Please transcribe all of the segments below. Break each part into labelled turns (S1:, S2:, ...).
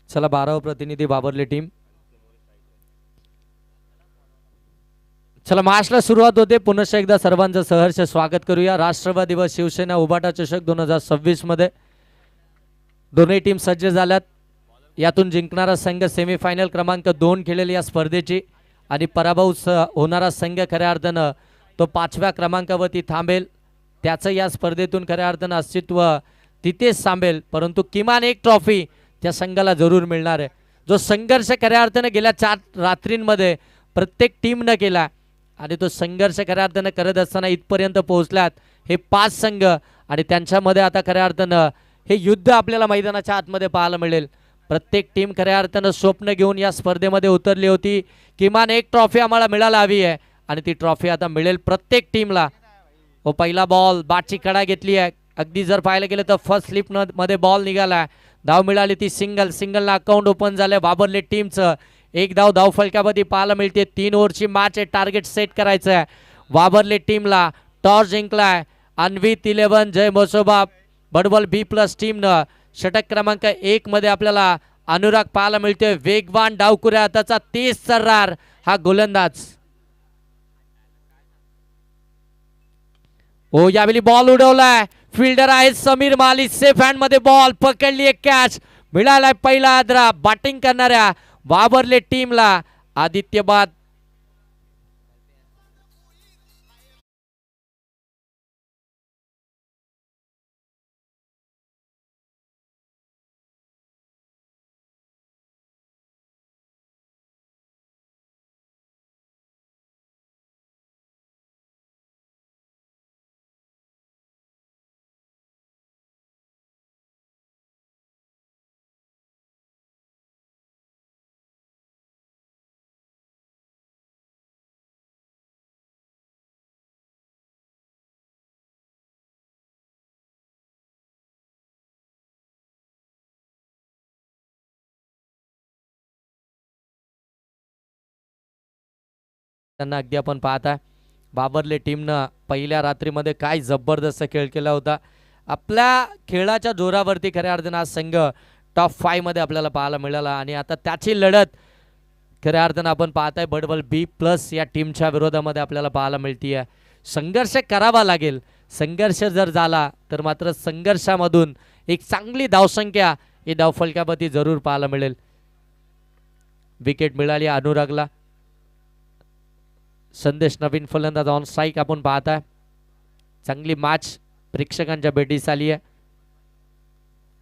S1: चला 12वा प्रतिनिधी बाबरले टीम. चला मॅचला सुरुवात होते. पुन्हा एकदा सर्वांचं सहर्ष स्वागत करूया. राष्ट्रवादी व शिवसेना उबाटा चषक 2026 मध्ये दोन्ही टीम सज्ज झाल्यात. यातून जिंकणारा संघ सेमीफायनल क्रमांक 2 खेळेल या स्पर्धेची आणि पराभव होणारा संघ खऱ्या अर्थानं तो 5व्या क्रमांकावरती थांबेल. त्याचं या स्पर्धेतून खऱ्या अर्थानं अस्तित्व तिथेच थांबेल. परंतु किमान एक ट्रॉफी त्या संघाला जरूर मिळणार आहे. जो संघर्ष खऱ्या अर्थानं गेल्या 4 रात्रींमध्ये प्रत्येक टीमनं केला आणि तो संघर्ष खऱ्या अर्थानं करत असताना इथपर्यंत पोहोचल्यात हे 5 संघ आणि त्यांच्यामध्ये आता खऱ्या अर्थानं हे युद्ध आपल्याला मैदानाच्या आतमध्ये पाहायला मिळेल. प्रत्येक टीम खऱ्या अर्थानं स्वप्न घेऊन या स्पर्धेमध्ये उतरली होती. किमान एक ट्रॉफी आम्हाला मिळायला हवी आहे आणि ती ट्रॉफी आता मिळेल प्रत्येक टीमला. व पहिला बॉल बाटची कडा घेतली आहे. अगदी जर पाहायला गेलं तर फर्स्ट स्लिप मध्ये बॉल निघाला. धाव मिळाली ती सिंगलला अकाउंट ओपन झालं बाबरले टीमचं. एक धाव फलकामध्ये पाहायला मिळते. 3 ओव्हरची मॅच आहे. टार्गेट सेट करायचं आहे बाबरले टीमला. टॉस जिंकलाय अन्वित 11 जय मोसोबा बडबल B+ टीमनं. षटक क्रमांक 1 मध्ये आपल्याला अनुराग पाहायला मिळतोय. वेगवान डावकुऱ्या हाताचा तेज सर्रार हा गोलंदाज. ओ यावेळी बॉल उडवलाय. फिल्डर आहे समीर माली. सेफ हँड मध्ये बॉल पकडली. एक कॅच मिळालाय. पहिला आदरा बॅटिंग करणाऱ्या बाबरले टीमला. आदित्य बाद त्यांना अगदी आपण पाहताय बाबरले टीमनं पहिल्या रात्रीमध्ये काय जबरदस्त खेळ केला होता. आपल्या खेळाच्या जोरावरती खऱ्या अर्थानं आज संघ टॉप 5 मध्ये आपल्याला पाहायला मिळाला आणि आता त्याची लढत खऱ्या अर्थानं आपण पाहताय बडबल B+ या टीमच्या विरोधामध्ये आपल्याला पाहायला मिळतीये. संघर्ष करावा लागेल. संघर्ष जर झाला तर मात्र संघर्षामधून एक चांगली धावसंख्या ही धावफलकावरती जरूर पाहायला मिळेल. विकेट मिळाली अनुरागला. संदेश नवीन फलंदाज ऑन स्ट्राईक आपण पाहताय. चांगली मॅच प्रेक्षकांच्या भेटीस आली आहे.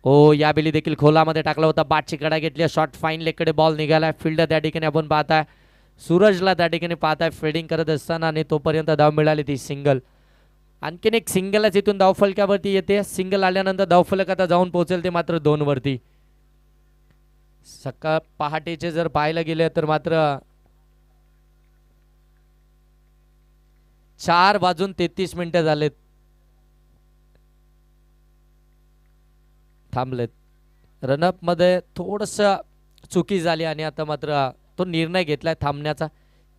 S1: ओ यावेळी देखील खोलामध्ये टाकला होता. बाटची कडा घेतली. शॉर्ट फाईन लेगकडे बॉल निघालाय. फिल्डर त्या ठिकाणी आपण पाहताय सूरजला त्या ठिकाणी पाहताय फिल्डिंग करत असताना आणि तोपर्यंत धाव मिळाली ती सिंगल. आणखीन एक सिंगलच इथून धावफलकावरती येते. सिंगल आल्यानंतर धावफलक आता जाऊन पोहोचेल ते मात्र 2 वरती. सकाळ पहाटेचे जर पाहायला गेले तर मात्र 4:33 झालेत. थांबलेत. रनअप मध्ये थोडस चुकी झाली आणि आता मात्र तो निर्णय घेतलाय थांबण्याचा.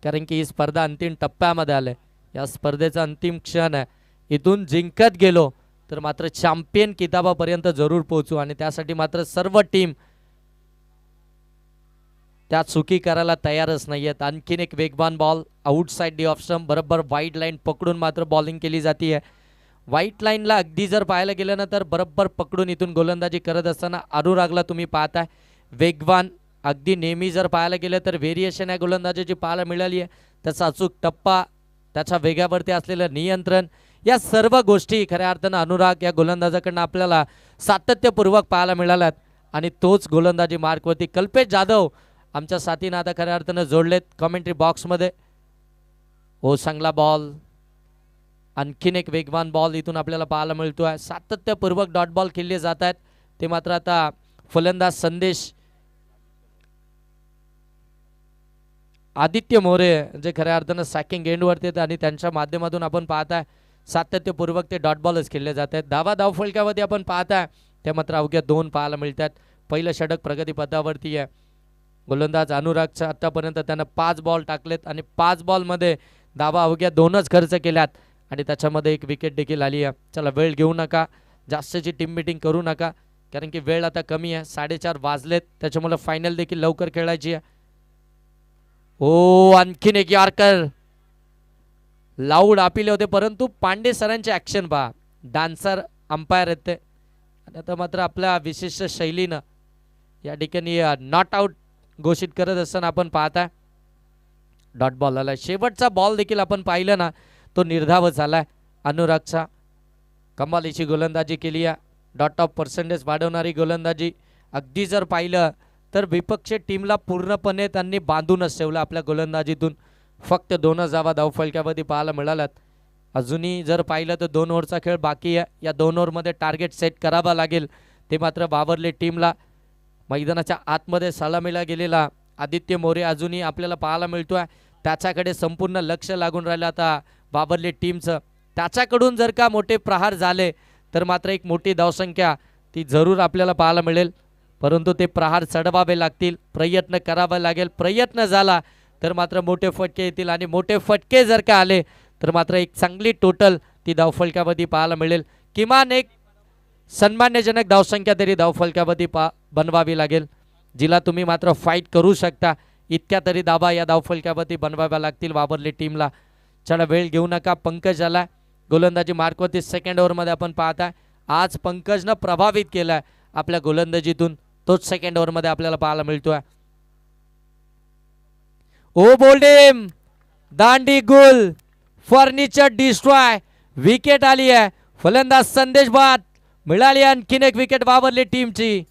S1: कारण की ही स्पर्धा अंतिम टप्प्यामध्ये आले. या स्पर्धेचा अंतिम क्षण आहे. इथून जिंकत गेलो तर मात्र चॅम्पियन किताबापर्यंत जरूर पोहोचू आणि त्यासाठी मात्र सर्व टीम त्या चुकी करायला तयारच नाही आहेत. आणखीन एक वेगवान ball outside D off stump बरोबर वाईड लाईन पकडून मात्र बॉलिंग केली जाते आहे. व्हाईट लाईनला अगदी जर पाहायला गेलं ना तर बरोबर पकडून इथून गोलंदाजी करत असताना अनुरागला तुम्ही पाहताय वेगवान. अगदी नेहमी जर पाहायला गेलं तर व्हेरिएशन या गोलंदाजीची पाहायला मिळाली आहे. त्याचा अचूक टप्पा, त्याच्या वेगावरती असलेलं नियंत्रण, या सर्व गोष्टी खऱ्या अर्थानं अनुराग या गोलंदाजाकडनं आपल्याला सातत्यपूर्वक पाहायला मिळाल्यात आणि तोच गोलंदाजी मार्कवरती कल्पेश जाधव आमच्या साथीनं आता खऱ्या अर्थानं जोडलेत कमेंट्री बॉक्समध्ये. ओ चांगला बॉल. आणखीन एक वेगवान बॉल इथून आपल्याला पाहायला मिळतोय. सातत्यपूर्वक डॉट बॉल खेळले जात आहेत ते मात्र आता फलंदाज संदेश आदित्य मोरे जे खऱ्या अर्थानं सॅकिंग एंडवरती आहेत आणि त्यांच्या माध्यमातून आपण पाहताय सातत्यपूर्वक ते डॉट बॉलच खेळले जात आहेत. धावफलकावरती आपण पाहताय ते मात्र अवघ्या 2 पाहायला मिळतात. पहिलं षटक प्रगतीपथावरती आहे. गोलंदाज अनुरागच्या आतापर्यंत त्यानं 5 बॉल टाकलेत आणि 5 बॉलमध्ये धावा अवघ्या 2च खर्च केल्यात आणि त्याच्यामध्ये एक विकेट देखील आली आहे. चला वेळ घेऊ नका, जास्तची टीम मीटिंग करू नका, कारण की वेळ आता कमी आहे, 4:30 वाजलेत, त्याच्यामुळे फायनल देखील लवकर खेळायची आहे. ओ आणखीन एक यार्कर, लाऊड अपिले होते, परंतु पांडे सरांचे ॲक्शन पहा, डान्सर अंपायर आहेत ते. आणि आता मात्र आपल्या विशिष्ट शैलीनं या ठिकाणी नॉट आउट घोषित करत असताना आपण पाहताय. डॉट बॉल आला, शेवटचा बॉल देखील आपण पाहिलं ना, तो निर्धाव झालाय. अनुरागचा कमालीची गोलंदाजी केली आहे, डॉट ऑफ पर्सेंटेज वाढवणारी गोलंदाजी. अगदी जर पाहिलं तर विपक्ष टीमला पूर्णपणे त्यांनी बांधूनच ठेवलं आपल्या गोलंदाजीतून. फक्त 2 धावा धावफलक्यामध्ये पाहायला मिळाल्यात. अजूनही जर पाहिलं तर 2 ओव्हरचा खेळ बाकी आहे. या 2 ओव्हरमध्ये टार्गेट सेट करावा लागेल. ते मात्र बावरले टीमला. मैदानाच्या आतमध्ये सलामीला गेलेला आदित्य मोरे अजूनही आपल्याला पाहायला मिळतोय, त्याच्याकडे संपूर्ण लक्ष लागून राहिलं आता बावरले टीमचं. त्याच्याकडून जर का मोठे प्रहार झाले तर मात्र एक मोठी धावसंख्या ती जरूर आपल्याला पाहायला मिळेल, परंतु ते प्रहार चढवावे लागतील, प्रयत्न करावा लागेल. प्रयत्न झाला तर मात्र मोठे फटके येतील, आणि मोठे फटके जर का आले तर मात्र एक चांगली टोटल ती धावफलकामध्ये पाहायला मिळेल. किमान एक सन्मान्यजनक धावसंख्या तरी धावफलकामध्ये बनवावी लागेल, जिला तुम्ही मात्र फाईट करू शकता. इतक्या तरी धावा या धावफलकामध्ये बनवाव्या लागतील बाबरली टीमला. चला वेळ घेऊ नका. पंकज आला गोलंदाजी मार्कवरती. सेकंड ओव्हरमध्ये आपण पाहताय आज पंकजनं प्रभावित केलाय आपल्या गोलंदाजीतून, तोच सेकंड ओव्हरमध्ये आपल्याला पाहायला मिळतोय. ओ बोल्डेम दांडी गुल, फर्निचर डिस्ट्रॉय, विकेट आली आहे. फलंदाज संदेश बाद मिळाली, आणखीन एक विकेट बाबरली टीमची.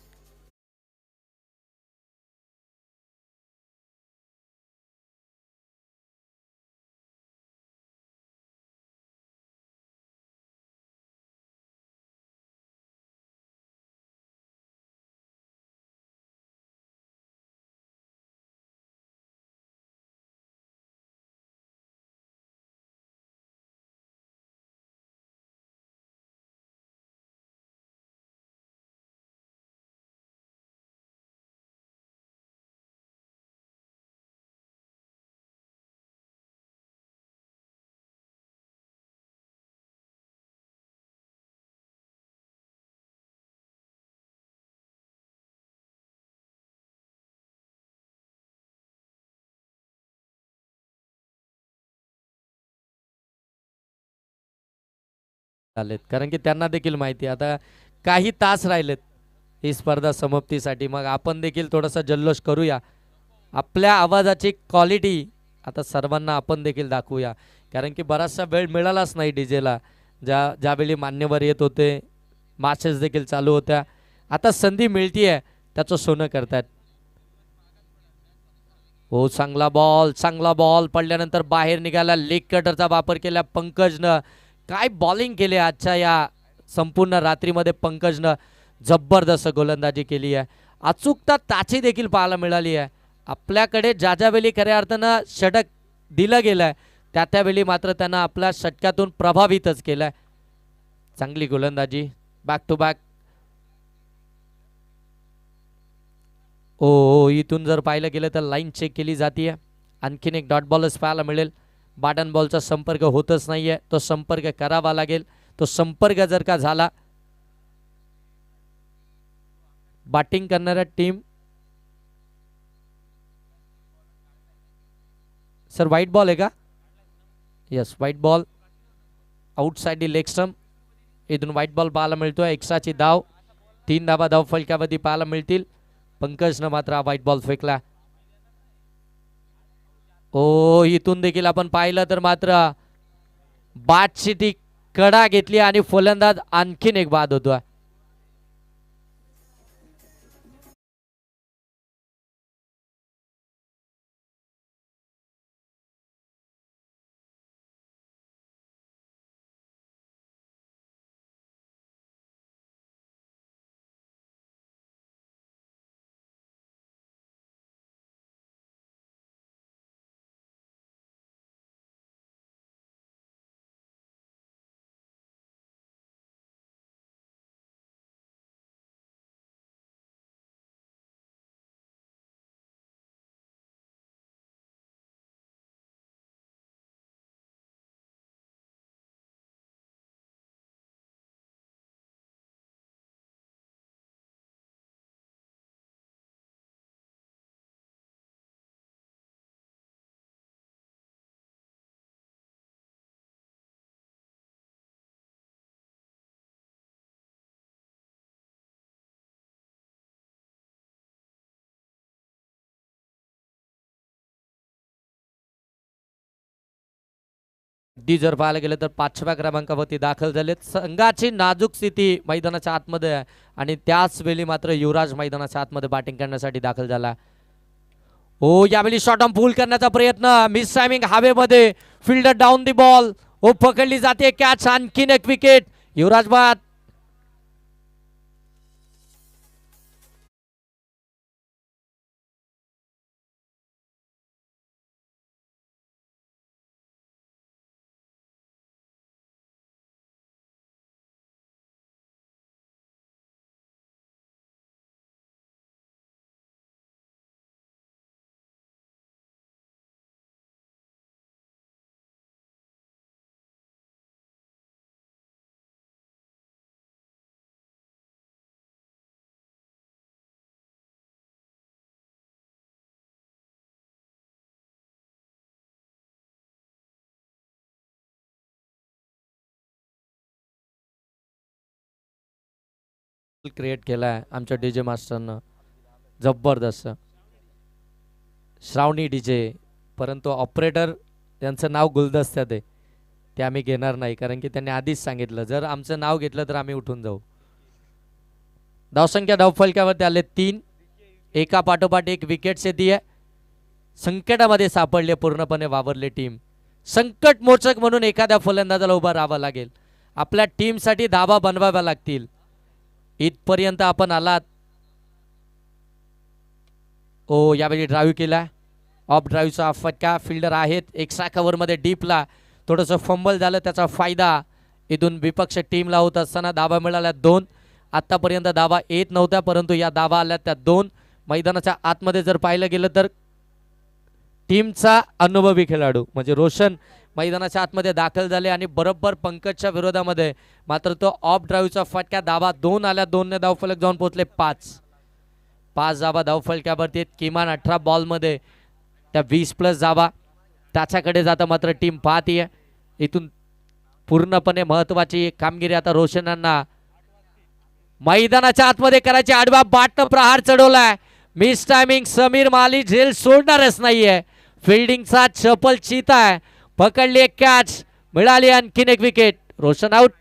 S1: आलेत, कारण की त्यांना देखील माहिती आता काही तास राहिलेत ही स्पर्धा समाप्तीसाठी. मग आपण देखील थोडासा जल्लोष करूया, आपल्या आवाजाची क्वालिटी आता सर्वांना आपण देखील दाखवूया, कारण की बराचसा वेळ मिळालाच नाही डीजेला. ज्यावेळी मान्यवर येत होते, मॅचेस देखील चालू होत्या, आता संधी मिळतीये त्याचं सोनं करतात. हो चांगला बॉल पडल्यानंतर बाहेर निघाला. लेग कटरचा वापर केला पंकजनं. काय बॉलिंग केली आजच्या या संपूर्ण रात्रीमध्ये पंकजनं. जबरदस्त गोलंदाजी केली आहे. अचूकता त्याची देखील पाहायला मिळाली आहे. आपल्याकडे ज्यावेळी खऱ्या अर्थानं षटक दिलं गेलंय त्यावेळी मात्र त्यांना आपल्या षटकातून प्रभावितच केलंय. चांगली गोलंदाजी, बॅक टू बॅक. ओ इथून जर पाहिलं गेलं तर लाईन चेक केली जाते. आणखीन एक डॉट बॉलच पाहायला मिळेल. बॅटन बॉलचा संपर्क होतच नाहीये, तो संपर्क करावा लागेल. तो संपर्क जर का झाला, बॅटिंग करणाऱ्या टीम. सर व्हाईट बॉल आहे का? Yes white ball, outside the leg stump. इथून व्हाईट बॉल पाहायला मिळतोय. एक्स्ट्राची धाव, 3 धावा धाव फलकामध्ये पाहायला मिळतील. पंकजनं मात्र हा व्हाईट बॉल फेकला. ओ इथून देखील आपण पाहिलं तर मात्र बादची ती कडा घेतली आणि फलंदाज आणखीन एक बाद होतो. अगदी जर पाहायला गेलं तर 5व्या क्रमांकावरती दाखल झालेत. संघाची नाजूक स्थिती मैदानाच्या आतमध्ये आहे आणि त्याच वेळी मात्र युवराज मैदानाच्या आतमध्ये बॅटिंग करण्यासाठी दाखल झाला. ओ यावेळी शॉट ऑन पूल करण्याचा प्रयत्न, मिस टायमिंग हवेमध्ये, फिल्डर डाऊन दी बॉल. ओ पकडली जाते कॅच, आणखीन एक विकेट. युवराज बाद. क्रिएट केलाय आमच्या डीजे मास्टरनं, जबरदस्त. श्रावणी डीजे, परंतु ऑपरेटर त्यांचं नाव गुलदस्त्यात आहे, ते आम्ही घेणार नाही कारण की त्यांनी आधीच सांगितलं जर आमचं नाव घेतलं तर आम्ही उठून जाऊ. धावसंख्या धावफलक्यावरती आले 3, एका पाठोपाठ एक विकेट शेती आहे. संकटामध्ये सापडले, पूर्णपणे वावरले टीम. संकट मोचक म्हणून एखाद्या फलंदाजाला उभा राहावं लागेल, आपल्या टीमसाठी धाबा बनवाव्या लागतील. इथपर्यंत आपण आलात. ओ यावेळी ड्राईव्ह केला, ऑफ ड्राईव्हचा फटका. फिल्डर आहेत एक्स्ट्रा कव्हरमध्ये डीपला, थोडंसं फंबल झालं, त्याचा फायदा इथून विपक्ष टीमला होत असताना धाबा मिळाल्या 2. आतापर्यंत धाबा येत नव्हत्या, परंतु या धाबा आल्या त्या 2. मैदानाच्या आतमध्ये जर पाहिलं गेलं तर टीमचा अनुभवी खेळाडू म्हणजे रोशन मैदानाच्या आतमध्ये दाखल झाले आणि बरोबर पंकजच्या विरोधामध्ये मात्र तो ऑफ ड्राईव्हचा फटका. धाबा 2 आल्या, 2ने धावफलक जाऊन पोहोचले 5 धाबा धावफलक्यावरती. किमान 18 बॉलमध्ये त्या 20+ धाबा त्याच्याकडे जाता मात्र टीम पाहतीये. इथून पूर्णपणे महत्वाची कामगिरी आता रोशनांना मैदानाच्या आतमध्ये करायची. आडवा बाटनं प्रहार चढवलाय, मिस टायमिंग. समीर माली झेल सोडणारच नाहीये, फिल्डिंगचा चपल चिता आहे. पकडली एक कॅच, मिळाली आणखीन एक विकेट. रोशन आउट.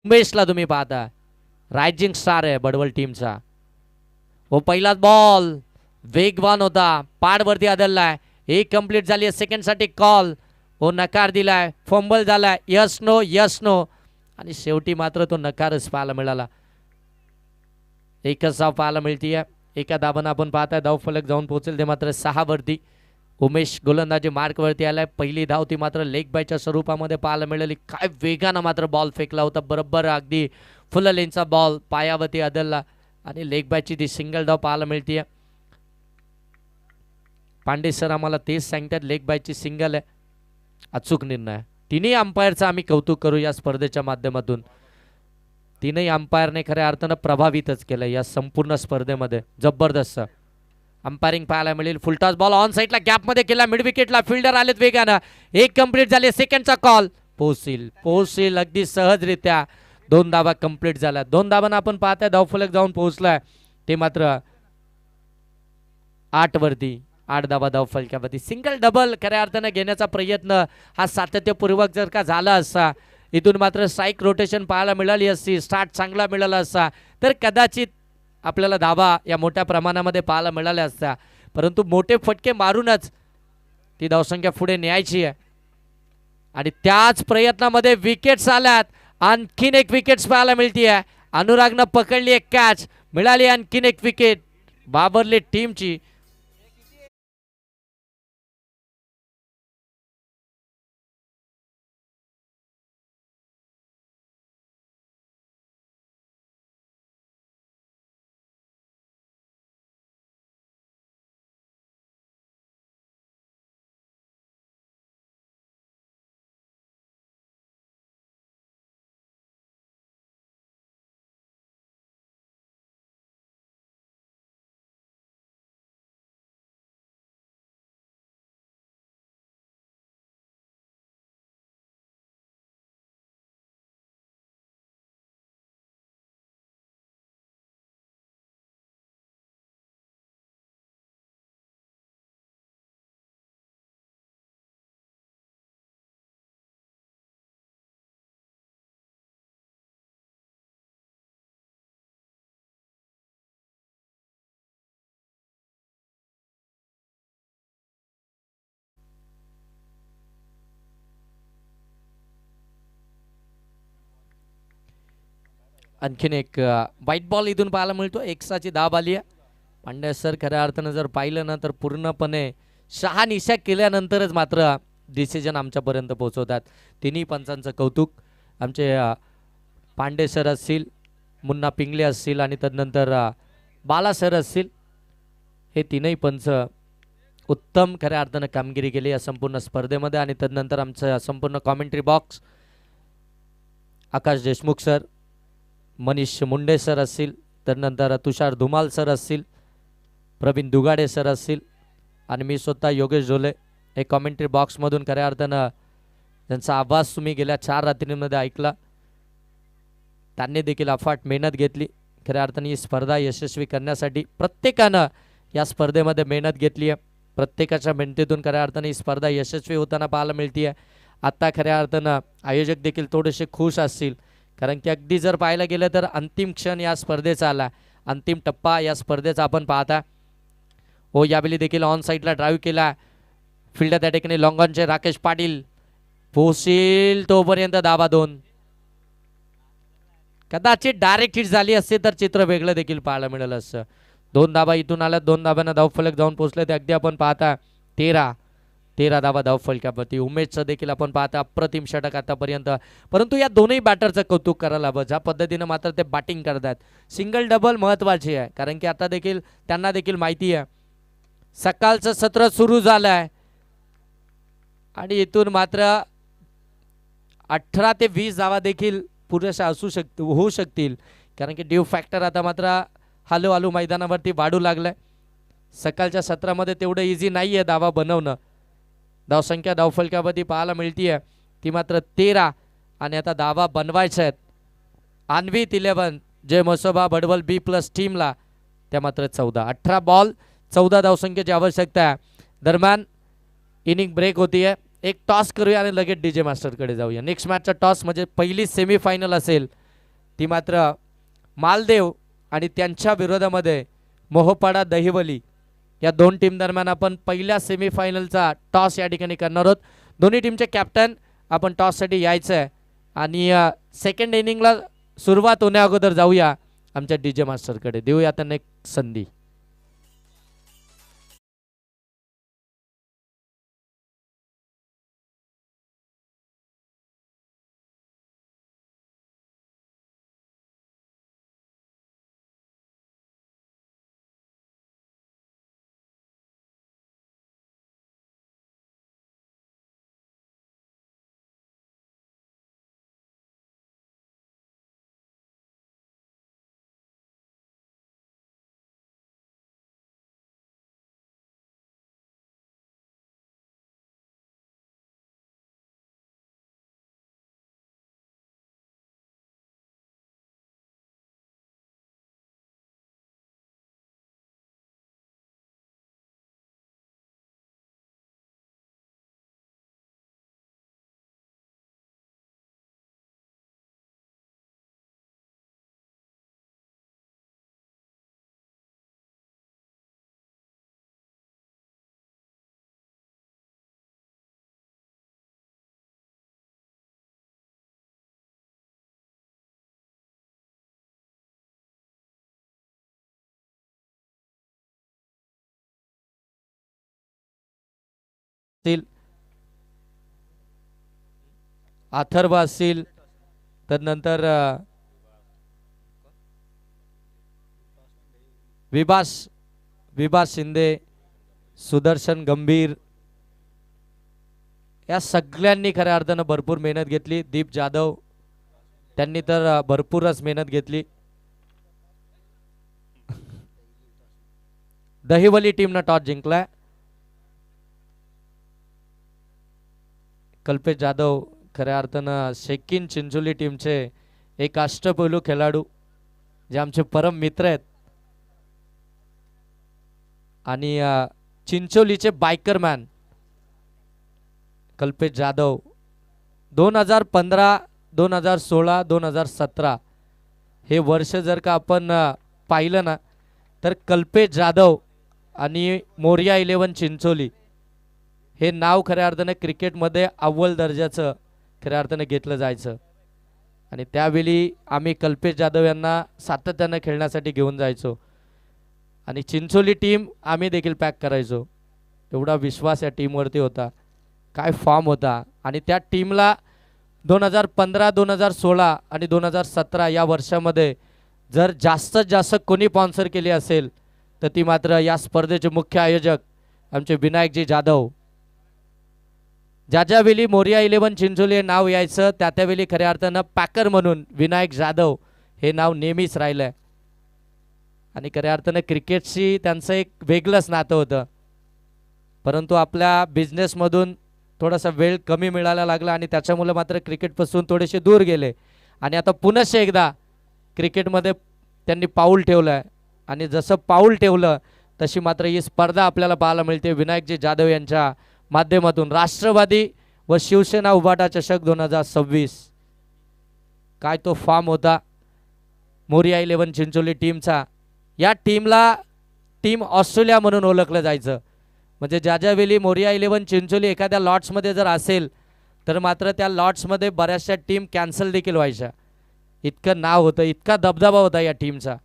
S1: उमेशला तुम्ही पाहता, रायझिंग स्टार आहे बडवल टीमचा. व पहिलाच बॉल वेगवान होता, पाडवरती आदळलाय. एक कंप्लीट झाली, सेकंडसाठी कॉल. व नकार दिलाय, फंबल झालाय. यस नो आणि शेवटी मात्र तो नकारच पाहायला मिळाला. एकच धाव पाहायला मिळतीये. एका धावानं आपण पाहताय धावफलक जाऊन पोहोचेल ते मात्र 6 वरती. उमेश गोलंदाजी मार्कवरती आलाय. पहिली धाव ती मात्र लेग बायच्या स्वरूपामध्ये पाहायला मिळाली. काय वेगानं मात्र बॉल फेकला होता, बरोबर अगदी फुल लेनचा बॉल पायावरती आदळला आणि लेग बायची ती सिंगल धाव पाहायला मिळतीये. पांडे सर आम्हाला तेच सांगतात, लेग बायची सिंगल आहे. अचूक निर्णय. तिन्ही अंपायरचं आम्ही कौतुक करू या स्पर्धेच्या माध्यमातून. तीनही अंपायरने खऱ्या अर्थानं प्रभावितच केलं या संपूर्ण स्पर्धेमध्ये. जबरदस्त अंपायरिंग पाहायला मिळेल. फुलटॉस बॉल ऑन साईडला गॅपमध्ये केला, मिड विकेटला. फिल्डर आलेत वेगानं. एक कंप्लीट झाले, सेकंडचा कॉल. पोहोचील अगदी सहजरित्या. 2 धावा कंप्लीट झाल्या. 2 धावांना आपण पाहताय धावफलक जाऊन पोहोचलाय ते मात्र 8 वरती. 8 धावा धावफलक्यावरती. सिंगल डबल खऱ्या अर्थानं घेण्याचा प्रयत्न हा सातत्यपूर्वक जर का झाला असता, इथून मात्र स्ट्राईक रोटेशन पाहायला मिळाली असती, स्टार्ट चांगला मिळाला असता तर कदाचित आपल्याला धाबा या मोठ्या प्रमाणामध्ये पाहायला मिळाल्या असत्या, परंतु मोठे फटके मारूनच ती धावसंख्या पुढे न्यायची आहे. आणि त्याच प्रयत्नामध्ये विकेट्स आल्यात. आणखीन एक विकेट्स पाहायला मिळतीये. अनुरागनं पकडली एक कॅच, मिळाली आणखीन एक विकेट बाबरली टीमची. आणखीन एक व्हाईट बॉल इथून पाहायला मिळतो. एक्साची धाब आली आहे. पांड्या सर खऱ्या अर्थानं जर पाहिलं ना तर पूर्णपणे शहानिशा केल्यानंतरच मात्र डिसिजन आमच्यापर्यंत पोहोचवतात. तिन्ही पंचांचं कौतुक. आमचे पांडे सर असतील, मुन्ना पिंगले असतील आणि तदनंतर बाला सर असतील, हे तीनही पंच उत्तम खऱ्या अर्थानं कामगिरी केली या संपूर्ण स्पर्धेमध्ये. आणि तदनंतर आमचं संपूर्ण कॉमेंट्री बॉक्स आकाश देशमुख सर, मनीष मुंडे सर असतील, त्यानंतर तुषार धुमाल सर असतील, प्रवीण दुगाडे सर असतील आणि मी स्वतः योगेश जोले हे कॉमेंट्री बॉक्समधून खऱ्या अर्थानं त्यांचा आवाज तुम्ही गेल्या 4 रात्रींमध्ये ऐकला. त्यांनी देखील अफाट मेहनत घेतली. खऱ्या अर्थाने ही स्पर्धा यशस्वी करण्यासाठी प्रत्येकानं या स्पर्धेमध्ये मेहनत घेतली आहे. प्रत्येकाच्या मेहनतीतून खऱ्या अर्थाने ही स्पर्धा यशस्वी होताना पाहायला मिळते आहे. आता खऱ्या अर्थानं आयोजक देखील थोडेसे खुश असतील, कारण की अगदी जर पाहायला गेलं तर अंतिम क्षण या स्पर्धेचा आला, अंतिम टप्पा या स्पर्धेचा आपण पाहता. हो, यावेळी देखील ऑन साईडला ड्राईव्ह केला. फील्डर त्या ठिकाणी लॉंगॉनचे राकेश पाटील पोहोचेल तोपर्यंत धाबा 2. कदाचित डायरेक्ट हिट झाली असते तर चित्र वेगळं देखील पाहायला मिळालं असतं. 2 धाबा इथून आल्या, 2 धाब्यांना धावफलक जाऊन पोहोचले. ते अगदी आपण पाहता 13 धाबा धावफलकावरती. उमेशचं देखील आपण पाहता अप्रतिम षटक आतापर्यंत. परंतु या दोन्ही बॅटरचं कौतुक करायला हवं, ज्या पद्धतीनं मात्र ते बॅटिंग करतात. सिंगल डबल महत्त्वाची आहे, कारण की आता देखील त्यांना देखील माहिती आहे सकाळचं सत्र सुरू झालं आहे आणि इथून मात्र 18 ते 20 धावा देखील पुरेशा होऊ शकतील, कारण की ड्यू फॅक्टर आता मात्र हळूहळू मैदानावरती वाढू लागलाय. सकाळच्या सत्रामध्ये तेवढं इझी नाही आहे धावा बनवणं. धावसंख्या धावफलकावरती पाहायला मिळती आहे ती मात्र 13 आणि आता धावा बनवायच्या आहेत. अन्वित 11 जय मसोबा बडवल B+ टीमला त्या मात्र 14. 18 बॉल 14 धावसंख्येची आवश्यकता आहे. दरम्यान इनिंग ब्रेक होतीये. एक टॉस करूया आणि लगेच DJ मास्टरकडे जाऊया. नेक्स्ट मॅचचा टॉस म्हणजे पहिली सेमीफायनल असेल, ती मात्र मालदेव आणि त्यांच्या विरोधामध्ये मोहपाडा दहिवली या 2 टीम दरम्यान आपण पहिल्या सेमीफायनलचा टॉस या ठिकाणी करणार आहोत. दोन्ही टीमचे कॅप्टन आपण टॉससाठी यायचं आहे आणि सेकंड इनिंगला सुरुवात होण्या अगोदर जाऊया आमच्या DJ मास्टरकडे, देऊया त्यांना एक संधी. असतील, अथर्व असतील, तर नंतर विभास शिंदे, सुदर्शन गंभीर, या सगळ्यांनी खऱ्या अर्थानं भरपूर मेहनत घेतली. दीप जाधव त्यांनी तर भरपूरच मेहनत घेतली. दहिवली टीमनं टॉस जिंकलाय. कल्पेश जाधव खऱ्या अर्थानं शेकिन चिंचोली टीमचे एक अष्टपैलू खेळाडू जे आमचे परम मित्र आहेत आणि चिंचोलीचे बायकर मॅन कल्पेश जाधव 2015, 2016, 2017 हे वर्ष जर का आपण पाहिलं ना तर कल्पेश जाधव आणि मोरिया 11 चिंचोली हे नाव खऱ्या अर्थानं क्रिकेटमध्ये अव्वल दर्जाचं खऱ्या अर्थानं घेतलं जायचं आणि त्यावेळी आम्ही कल्पेश जाधव यांना सातत्यानं खेळण्यासाठी घेऊन जायचो आणि चिंचोली टीम आम्ही देखील पॅक करायचो. एवढा विश्वास या टीमवरती होता. काय फॉर्म होता आणि त्या टीमला 2015, 2016 आणि 2017 या वर्षामध्ये जर जास्तीत जास्त कोणी स्पॉन्सर केली असेल तर ती मात्र या स्पर्धेचे मुख्य आयोजक आमचे विनायकजी जाधव. ज्यावेळी मोरिया 11 चिंचोली हे नाव यायचं त्यावेळी खऱ्या अर्थानं पॅकर म्हणून विनायक जाधव हे नाव नेहमीच राहिलं आणि खऱ्या अर्थानं क्रिकेटशी त्यांचं एक वेगळंच नातं होतं. परंतु आपल्या बिझनेसमधून थोडासा वेळ कमी मिळायला लागला आणि त्याच्यामुळे मात्र क्रिकेटपासून थोडेसे दूर गेले आणि आता पुनश्च एकदा क्रिकेटमध्ये त्यांनी पाऊल ठेवलं आहे आणि जसं पाऊल ठेवलं तशी मात्र ही स्पर्धा आपल्याला पाहायला मिळते. विनायकजी जाधव यांच्या माध्यमातून राष्ट्रवादी व शिवसेना उभाटा चषक 2026 काय तो फॉर्म होता मोरिया 11 चिंचोली टीमचा. या टीमला टीम ऑस्ट्रेलिया म्हणून ओळखलं जायचं. म्हणजे ज्यावेळी मोरिया 11 चिंचोली एखाद्या लॉट्समध्ये जर असेल तर मात्र त्या लॉट्समध्ये बऱ्याचशा टीम कॅन्सल देखील व्हायच्या. इतकं नाव होतं, इतका दबदबा होता या टीमचा.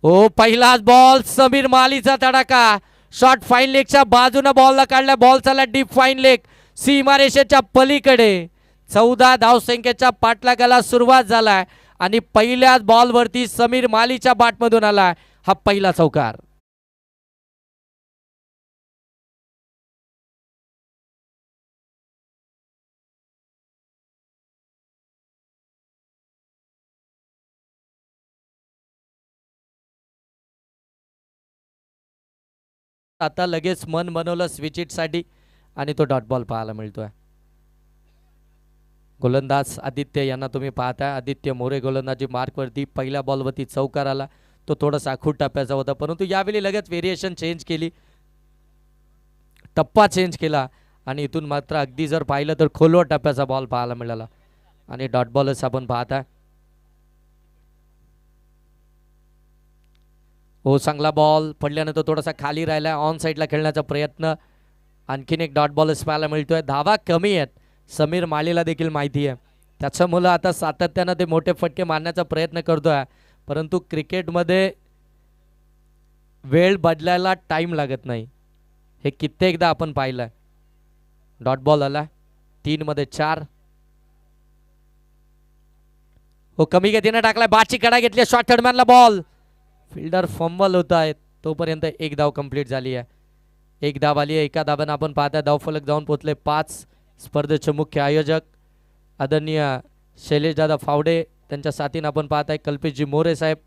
S1: ओ पहिलाच बॉल, समीर मालीचा तडाखा, शॉट फाईन लेगच्या बाजूने बॉलला काढला. बॉल चालला डीप फाईन लेग, सीमारेषेच्या पलीकडे. 14 धावसंख्येच्या पाठलागाला सुरुवात झालाय आणि पहिल्याच बॉलवरती समीर मालीच्या बॅटमधून आला हा पहिला चौकार. आता लगेच मन बनवलं स्विचिटसाठी आणि तो डॉट बॉल पाहायला मिळतोय. गोलंदाज आदित्य यांना तुम्ही पाहताय. आदित्य मोरे गोलंदाजी मार्कवरती पहिल्या बॉलवरती चौकार आला. तो थोडासा आखूड टप्प्याचा होता परंतु यावेळी लगेच व्हेरिएशन चेंज केली, टप्पा चेंज केला आणि इथून मात्र अगदी जर पाहिलं तर खोलवर टप्प्याचा बॉल पाहायला मिळाला आणि डॉट बॉलच आपण पाहताय. हो चांगला बॉल पडल्यानंतर थोडासा खाली राहिला. ऑन साईडला खेळण्याचा प्रयत्न. आणखीन एक डॉट बॉलच पाहायला मिळतोय. धावा कमी आहेत समीर मालीला देखील माहिती आहे. त्याच्यामुळं आता सातत्यानं ते मोठे फटके मारण्याचा प्रयत्न करतोय परंतु क्रिकेटमध्ये वेळ बदलायला टाईम लागत नाही, हे कित्येकदा आपण पाहिलं. डॉट बॉल आला 3 मध्ये 4. हो कमी गतीने टाकलाय, बाची कडा घेतली, शॉर्ट थर्डमॅनला बॉल, फिल्डर फंबल होत आहेत तोपर्यंत एक धाव कंप्लीट झाली आहे. एक धाव आली आहे. एका धावानं आपण पाहताय धावफलक जाऊन पोहोचले 5. स्पर्धेचे मुख्य आयोजक आदरणीय शैलेशदादा फावडे, त्यांच्या साथीनं आपण पाहताय कल्पेशजी मोरे साहेब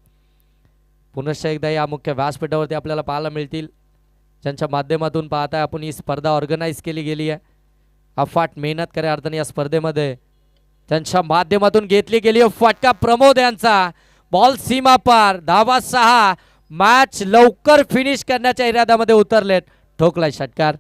S1: पुनश्च एकदा या मुख्य व्यासपीठावरती आपल्याला पाहायला मिळतील, ज्यांच्या माध्यमातून पाहताय आपण ही स्पर्धा ऑर्गनाईज केली गेली आहे. अफाट मेहनत खऱ्या अर्थाने या स्पर्धेमध्ये त्यांच्या माध्यमातून घेतली गेली. फटका प्रमोद यांचा, बॉल सीमा पार, धावा 6. मॅच लवकर फिनिश करण्याच्या इराद्यामध्ये उतरलेत. ठोकलाय षटकार.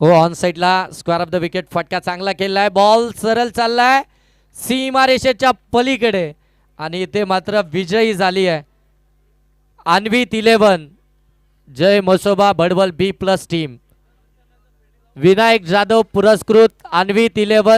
S1: हो ऑन साइडला स्क्वेअर ऑफ द विकेट, फटका चांगला केलाय. बॉल सरळ चाललाय सीमारेषेच्या पलीकडे आणि इथे मात्र विजयी झाली आहे अन्वित 11 जय मसोबा बडवल B+ टीम, विनायक जाधव पुरस्कृत अन्वित 11